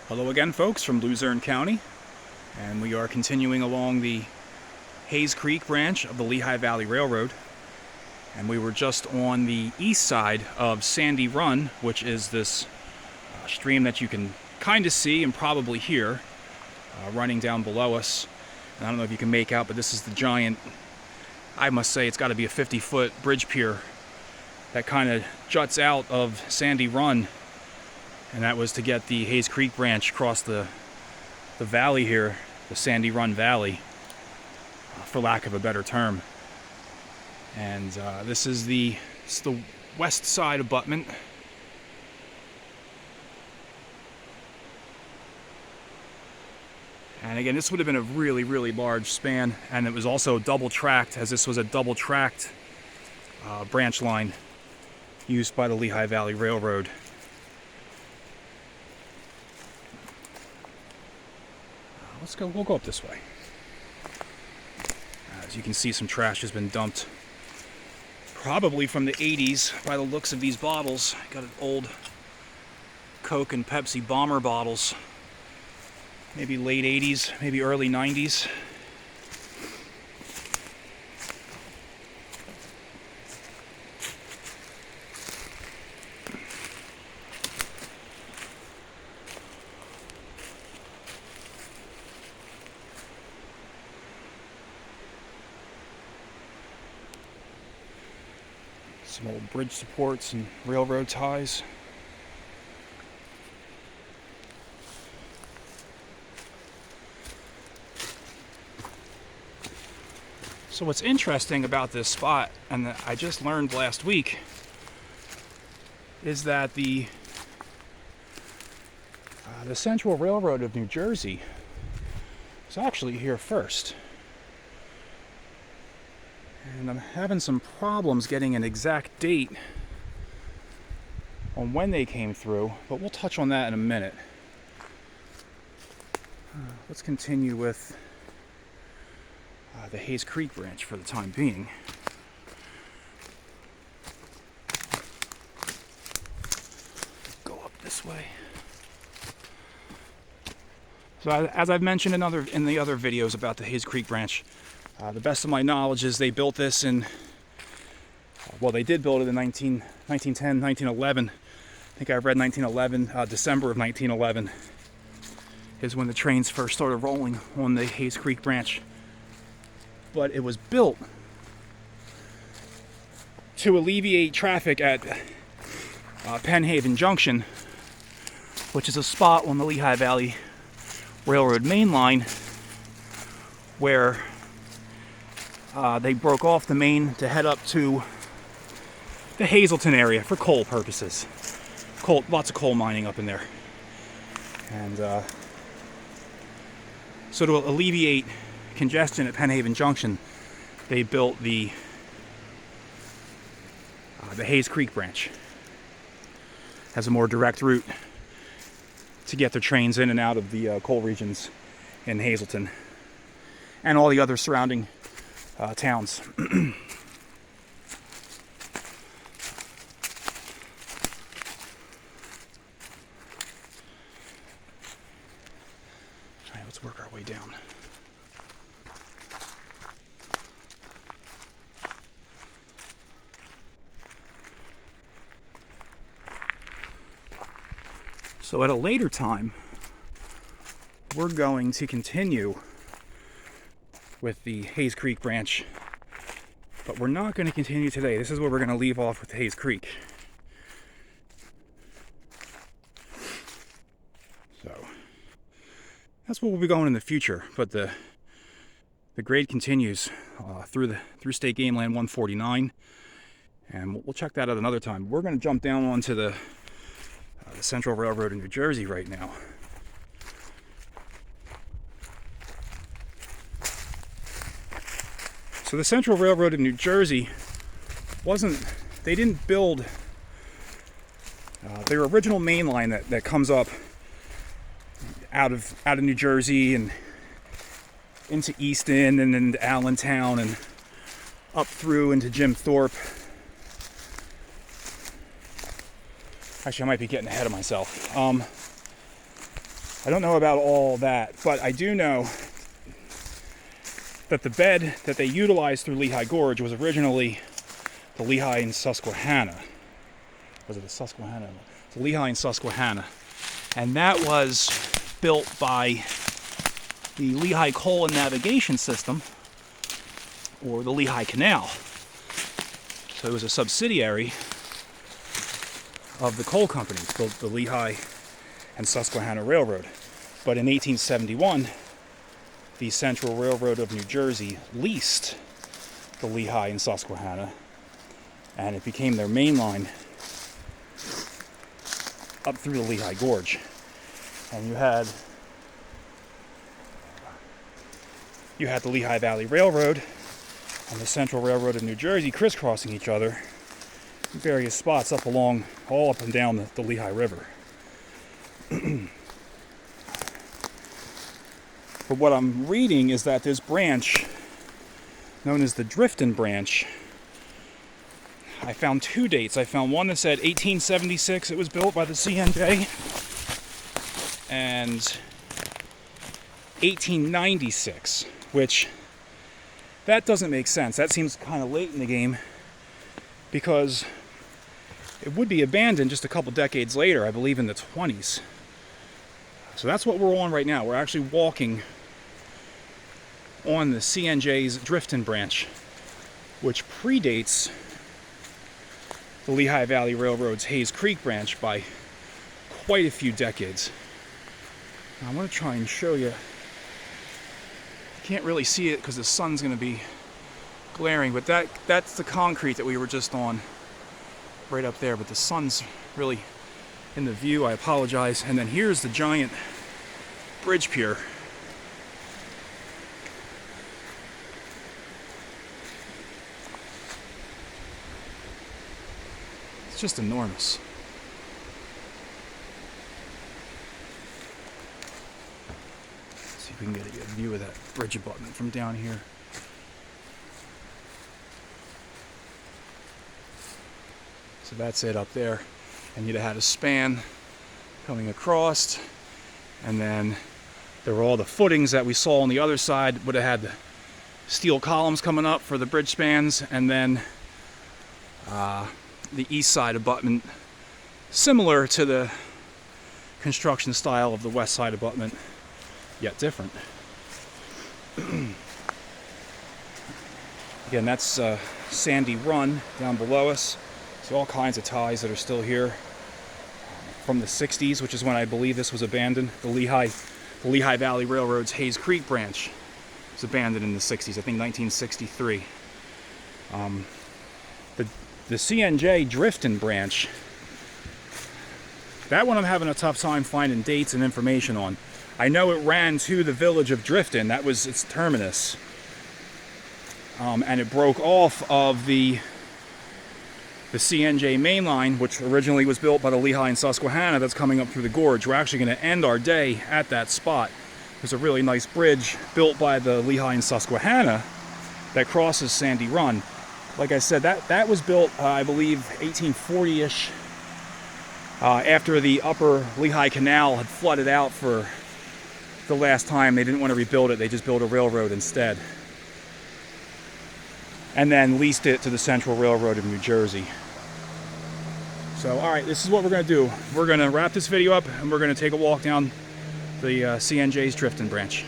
Hello again, folks, from Luzerne County, and we are continuing along the Haze Creek branch of the Lehigh Valley Railroad, and we were just on the east side of Sandy Run, which is this stream that you can kind of see and probably hear running down below us. And I don't know if you can make out, but this is the giant, I must say it's got to be a 50-foot bridge pier that kind of juts out of Sandy Run. And that was to get the Haze Creek branch across the valley here, the Sandy Run Valley, for lack of a better term. And this is the west side abutment. And again, this would have been a really, really large span, and it was also double tracked, as this was a double tracked branch line used by the Lehigh Valley Railroad. We'll go up this way. As you can see, some trash has been dumped. Probably from the 80s by the looks of these bottles. Got old Coke and Pepsi bomber bottles. Maybe late 80s, maybe early 90s. Some old bridge supports and railroad ties. So what's interesting about this spot, and that I just learned last week, is that the Central Railroad of New Jersey is actually here first. And I'm having some problems getting an exact date on when they came through, but we'll touch on that in a minute. Let's continue with the Haze Creek branch for the time being. Go up this way. So as I've mentioned in the other videos about the Haze Creek branch, the best of my knowledge is they built this in, well, they did build it in 1910, 1911. I think I read 1911, December of 1911 is when the trains first started rolling on the Haze Creek branch. But it was built to alleviate traffic at Penn Haven Junction, which is a spot on the Lehigh Valley Railroad main line where they broke off the main to head up to the Hazleton area for coal purposes. Lots of coal mining up in there. And so to alleviate congestion at Penn Haven Junction, they built the Haze Creek branch as a more direct route to get their trains in and out of the coal regions in Hazleton and all the other surrounding towns. All right, let's work our way down. So at a later time, we're going to continue with the Haze Creek branch, but we're not going to continue today. This is where we're going to leave off with Haze Creek. So that's where we'll be going in the future, but the grade continues through State Game Land 149, and we'll check that out another time. We're going to jump down onto the Central Railroad in New Jersey right now. So the Central Railroad of New Jersey they didn't build their original main line that comes up out of New Jersey and into Easton and then into Allentown and up through into Jim Thorpe. Actually, I might be getting ahead of myself. I don't know about all that, but I do know that the bed that they utilized through Lehigh Gorge was originally the Lehigh and Susquehanna. Was it the Susquehanna? The Lehigh and Susquehanna. And that was built by the Lehigh Coal and Navigation System, or the Lehigh Canal. So it was a subsidiary of the coal companies, the Lehigh and Susquehanna Railroad. But in 1871, the Central Railroad of New Jersey leased the Lehigh and Susquehanna, and it became their main line up through the Lehigh Gorge. And you had the Lehigh Valley Railroad and the Central Railroad of New Jersey crisscrossing each other in various spots all up and down the Lehigh River. But what I'm reading is that this branch, known as the Drifton Branch, I found two dates. I found one that said 1876 it was built by the CNJ, and 1896, which that doesn't make sense. That seems kind of late in the game, because it would be abandoned just a couple decades later, I believe in the 20s. So that's what we're on right now. We're actually walking on the CNJ's Drifton Branch, which predates the Lehigh Valley Railroad's Haze Creek branch by quite a few decades. Now, I want to try and show you. You can't really see it because the sun's going to be glaring, but that's the concrete that we were just on right up there, but the sun's really in the view. I apologize. And then here's the giant bridge pier. It's just enormous. Let's see if we can get a good view of that bridge abutment from down here. So that's it up there. And you'd have had a span coming across, and then there were all the footings that we saw on the other side. Would have had the steel columns coming up for the bridge spans, and then the east side abutment, similar to the construction style of the west side abutment, yet different. Again, that's Sandy Run down below us. So all kinds of ties that are still here from the 60s, which is when I believe this was abandoned. The Lehigh Valley Railroad's Haze Creek branch was abandoned in the 60s, I think 1963. The CNJ Drifton branch, that one I'm having a tough time finding dates and information on. I know it ran to the village of Drifton, that was its terminus. And it broke off of the CNJ main line, which originally was built by the Lehigh and Susquehanna, that's coming up through the gorge. We're actually going to end our day at that spot. There's a really nice bridge built by the Lehigh and Susquehanna that crosses Sandy Run. Like I said, that was built, I believe, 1840-ish, after the upper Lehigh Canal had flooded out for the last time. They didn't want to rebuild it. They just built a railroad instead, and then leased it to the Central Railroad of New Jersey. So, all right, this is what we're going to do. We're going to wrap this video up, and we're going to take a walk down the CNJ's Drifton Branch.